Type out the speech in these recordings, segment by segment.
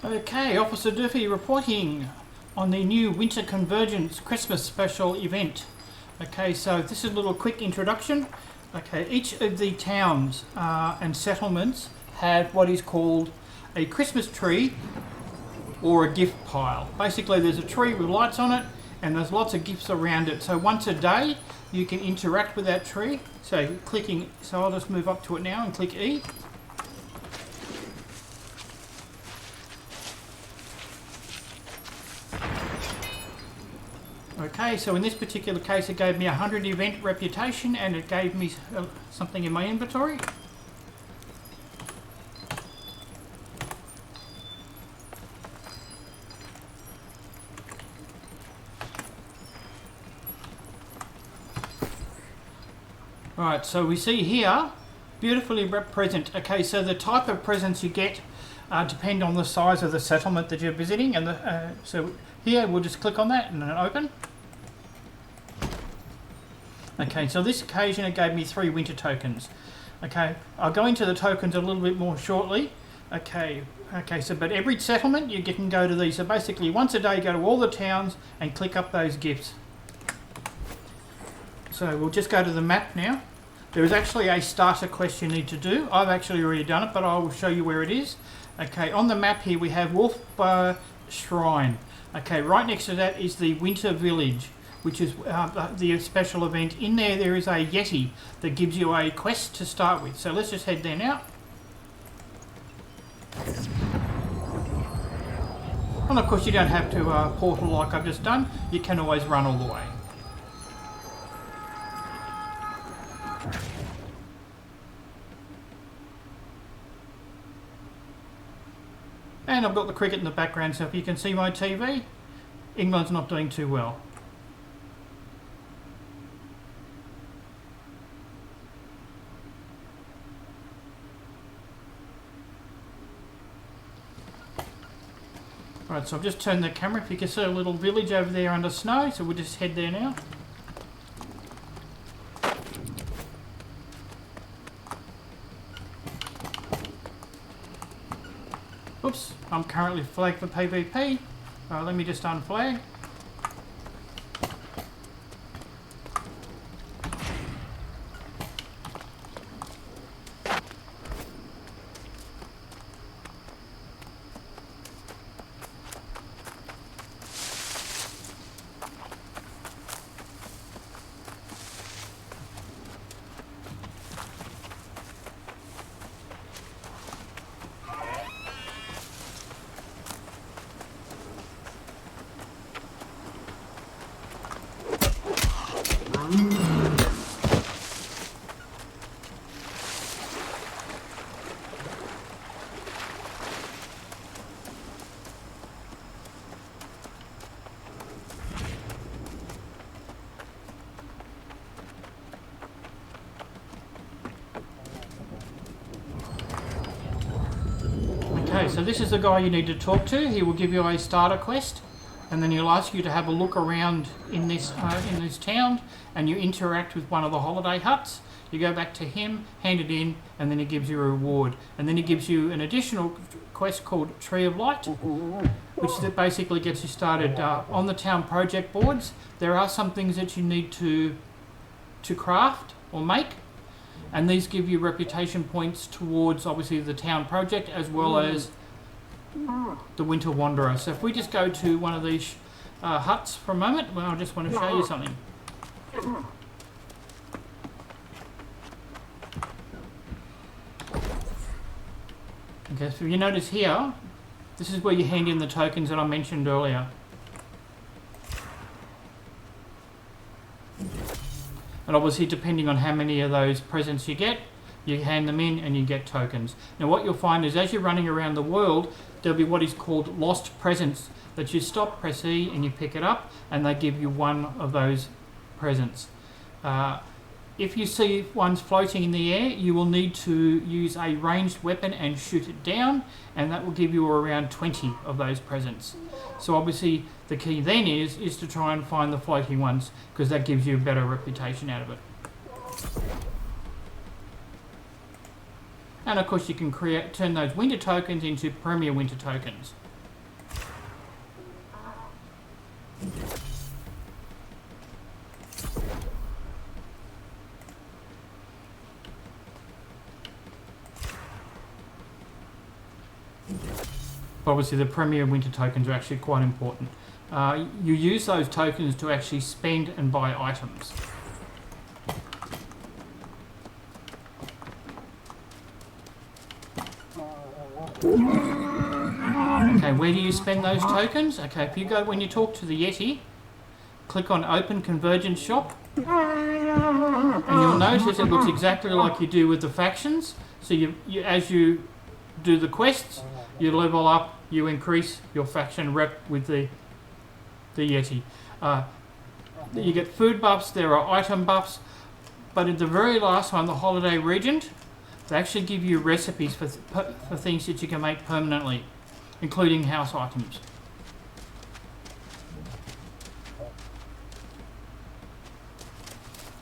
Okay, Officer Durfee reporting on the new Winter Convergence Christmas special event. Okay, so this is a little quick introduction. Okay, each of the towns and settlements have what is called a Christmas tree or a gift pile. Basically, there's a tree with lights on it and there's lots of gifts around it. So once a day, you can interact with that tree. So I'll just move up to it now and click E. Okay, so in this particular case it gave me 100 event reputation and it gave me something in my inventory. Right, so we see here, beautifully wrapped present. Okay, so the type of presents you get depend on the size of the settlement that you're visiting. And so here we'll just click on that and then open. Okay, so this occasion it gave me 3 winter tokens. Okay, I'll go into the tokens a little bit more shortly. Okay, so but every settlement you can go to these. So basically once a day go to all the towns and click up those gifts. So we'll just go to the map now. There is actually a starter quest you need to do. I've actually already done it, but I will show you where it is. Okay, on the map here we have Wolf Shrine. Okay, right next to that is the Winter Village, which is the special event. In there is a Yeti that gives you a quest to start with. So let's just head there now. And of course you don't have to portal like I've just done. You can always run all the way. And I've got the cricket in the background, so if you can see my TV, England's not doing too well. Right, so I've just turned the camera. If you can see a little village over there under snow, so we'll just head there now. Oops, I'm currently flagged for PvP. Let me just unflag. Okay, so this is the guy you need to talk to. He will give you a starter quest, and then he'll ask you to have a look around in this town, and you interact with one of the holiday huts. You go back to him, hand it in, and then he gives you a reward. And then he gives you an additional quest called Tree of Light, which basically gets you started on the town project boards. There are some things that you need to craft or make, and these give you reputation points towards obviously the town project as well as the Winter Wanderer. So if we just go to one of these huts for a moment, well, I just want to show you something. Okay, so you notice here, this is where you hand in the tokens that I mentioned earlier. And obviously depending on how many of those presents you get, you hand them in and you get tokens. Now what you'll find is as you're running around the world, there'll be what is called lost presents that you stop, press E and you pick it up and they give you one of those presents. If you see ones floating in the air, you will need to use a ranged weapon and shoot it down, and that will give you around 20 of those presents. So obviously the key then is to try and find the floating ones, because that gives you a better reputation out of it. And of course you can turn those winter tokens into premier winter tokens. But obviously the Premier Winter tokens are actually quite important. You use those tokens to actually spend and buy items. Okay, where do you spend those tokens? Okay, if you go, when you talk to the Yeti, click on Open Convergence Shop, and you'll notice it looks exactly like you do with the factions. So you as you do the quests, you level up, you increase your faction rep with the Yeti. You get food buffs, there are item buffs, but at the very last one, the Holiday Regent, they actually give you recipes for things that you can make permanently, including house items.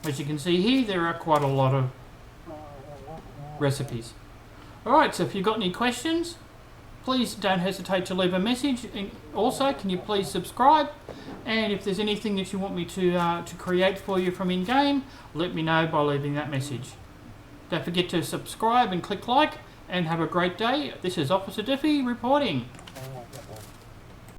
As you can see here, there are quite a lot of recipes. Alright, so if you've got any questions, please don't hesitate to leave a message. And also, can you please subscribe? And if there's anything that you want me to create for you from in-game, let me know by leaving that message. Don't forget to subscribe and click like, and have a great day. This is Officer Diffie reporting.